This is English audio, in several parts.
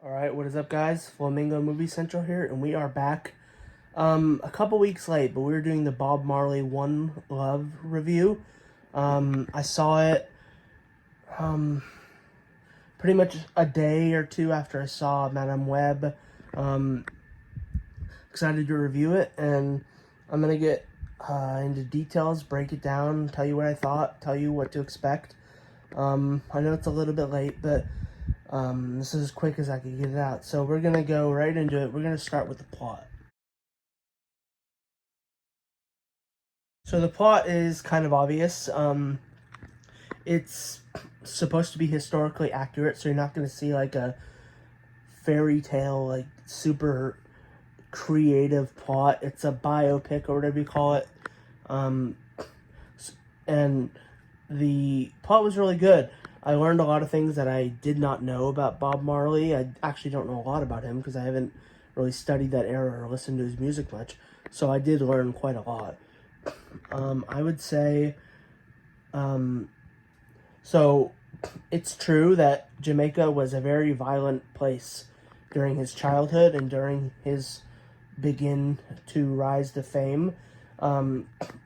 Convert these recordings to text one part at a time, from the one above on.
Alright, what is up guys? Flamingo Movie Central here, and we are back a couple weeks late, but we were doing the Bob Marley One Love review. I saw it pretty much a day or two after I saw Madame Web. Um, Excited to review it, and I'm going to get into details, break it down, tell you what I thought, tell you what to expect. I know it's a little bit late, but this is as quick as I can get it out. So we're going to go right into it. We're going to start with the plot. So the plot is kind of obvious. It's supposed to be historically accurate, so you're not going to see like a fairy tale, like super creative plot. It's a biopic or whatever you call it. And the plot was really good. I learned a lot of things that I did not know about Bob Marley. I actually don't know a lot about him because I haven't really studied that era or listened to his music much. So I did learn quite a lot. I would say, so it's true that Jamaica was a very violent place during his childhood and during his begin to rise to fame.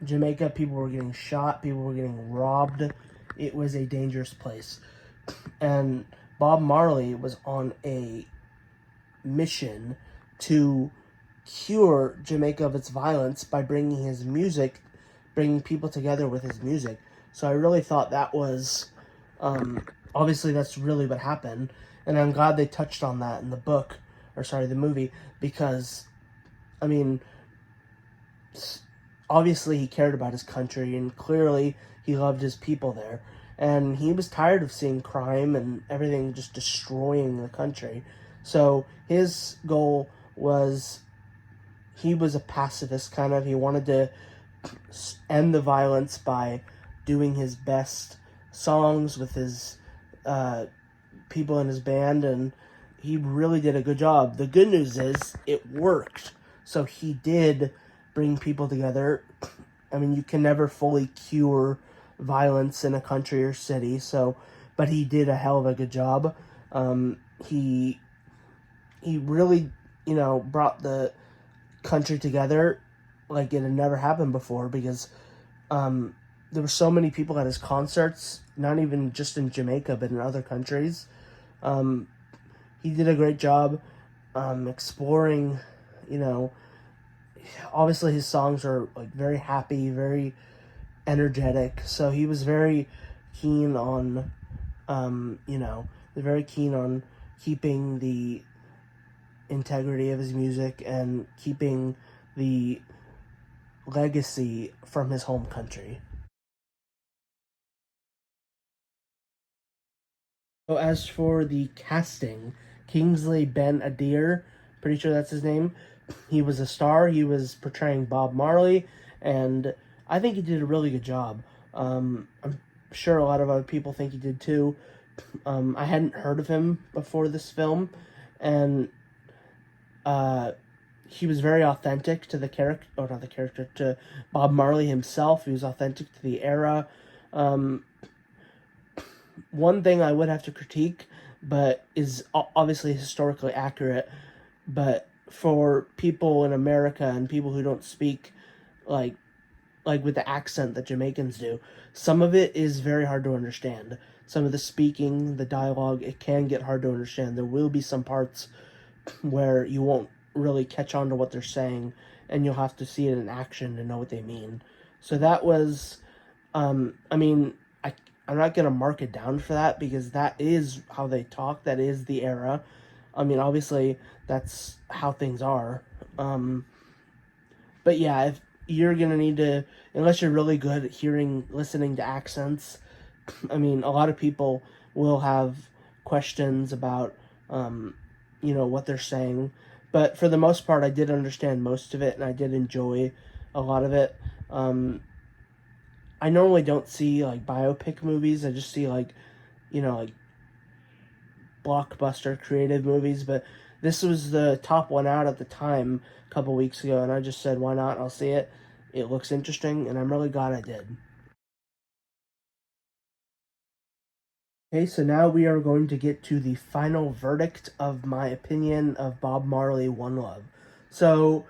Jamaica, people were getting shot, people were getting robbed. It was a dangerous place. And Bob Marley was on a mission to cure Jamaica of its violence by bringing his music, bringing people together with his music. So I really thought that was, obviously that's really what happened. And I'm glad they touched on that in the book, or sorry, the movie, because, I mean, obviously he cared about his country, and clearly he loved his people there. And he was tired of seeing crime and everything just destroying the country. So his goal was, he was a pacifist kind of. He wanted to end the violence by doing his best songs with his people in his band, and he really did a good job. The good news is it worked. So he did bring people together. I mean, you can never fully cure violence in a country or city, so, but he did a hell of a good job. He really, brought the country together like it had never happened before, because there were so many people at his concerts, not even just in Jamaica, but in other countries. He did a great job exploring, obviously his songs are like very happy, very energetic. So he was very keen on, very keen on keeping the integrity of his music and keeping the legacy from his home country. So as for the casting, Kingsley Ben Adir, pretty sure that's his name. He was a star. He was portraying Bob Marley, and I think he did a really good job. I'm sure a lot of other people think he did too. I hadn't heard of him before this film, and he was very authentic to the character, or not the character, to Bob Marley himself. He was authentic to the era. One thing I would have to critique, but is obviously historically accurate, but for people in America and people who don't speak like with the accent that Jamaicans do, some of it is very hard to understand. Some of the speaking, the dialogue, it can get hard to understand. There will be some parts where you won't really catch on to what they're saying, and you'll have to see it in action to know what they mean. So that was, I mean, I'm not going to mark it down for that, because that is how they talk. That is the era. I mean, obviously, that's how things are. But yeah, if you're going to need to, unless you're really good at listening to accents, I mean, a lot of people will have questions about, what they're saying. But for the most part, I did understand most of it, and I did enjoy a lot of it. I normally don't see like biopic movies. I just see like blockbuster creative movies, but this was the top one out at the time a couple weeks ago, and I just said, why not? I'll see it. It looks interesting, and I'm really glad I did. Okay, so now we are going to get to the final verdict of my opinion of Bob Marley One Love. So,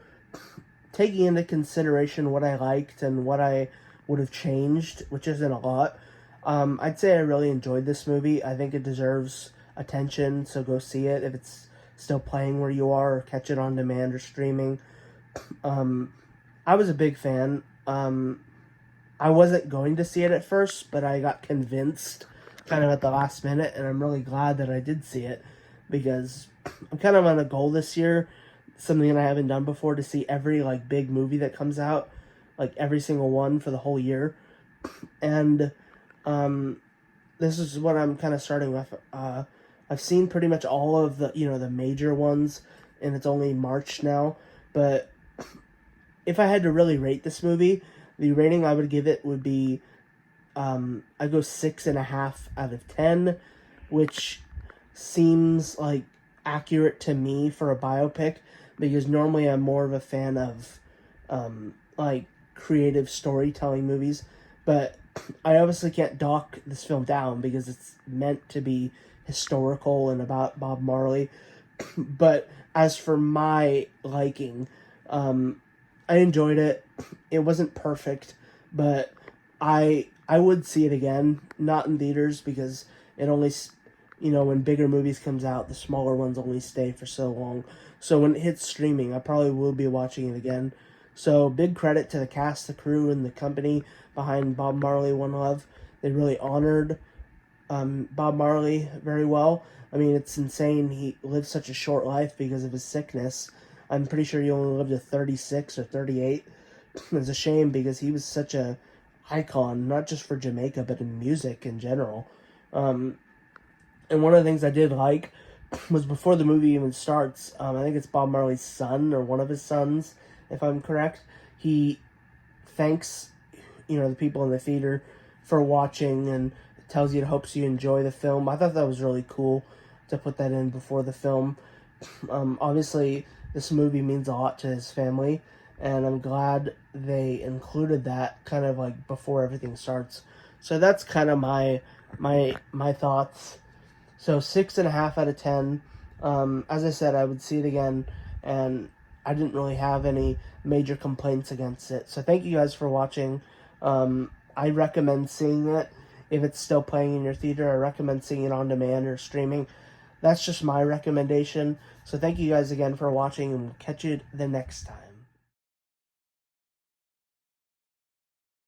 taking into consideration what I liked and what I would have changed, which isn't a lot, I'd say I really enjoyed this movie. I think it deserves attention, so go see it if it's still playing where you are, or catch it on demand or streaming. Um, I was a big fan. I wasn't going to see it at first, but I got convinced kind of at the last minute, and I'm really glad that I did see it because I'm kind of on a goal this year, something that I haven't done before, to see every like big movie that comes out, like every single one for the whole year, and um, this is what I'm kind of starting with. I've seen pretty much all of the the major ones, and it's only March now, but if I had to really rate this movie, the rating I would give it would be I go 6.5 out of 10, which seems like accurate to me for a biopic because normally I'm more of a fan of like creative storytelling movies, but I obviously can't dock this film down because it's meant to be historical and about Bob Marley. But as for my liking, um, I enjoyed it. It wasn't perfect, but I would see it again, not in theaters because it only when bigger movies comes out, the smaller ones only stay for so long. So when it hits streaming, I probably will be watching it again. So big credit to the cast, the crew, and the company behind Bob Marley One Love. They really honored Bob Marley very well. I mean, it's insane he lived such a short life because of his sickness. I'm pretty sure he only lived to 36 or 38. It's a shame because he was such a icon, not just for Jamaica, but in music in general. Um, and one of the things I did like was before the movie even starts, I think it's Bob Marley's son or one of his sons, if I'm correct. He thanks, the people in the theater for watching and tells you it hopes you enjoy the film. I thought that was really cool to put that in before the film. Obviously, this movie means a lot to his family, and I'm glad they included that kind of like before everything starts. So that's kind of my thoughts. So 6.5 out of 10. As I said, I would see it again, and I didn't really have any major complaints against it. So thank you guys for watching. I recommend seeing it if it's still playing in your theater. I recommend seeing it on demand or streaming. That's just my recommendation. So thank you guys again for watching, and we'll catch you the next time.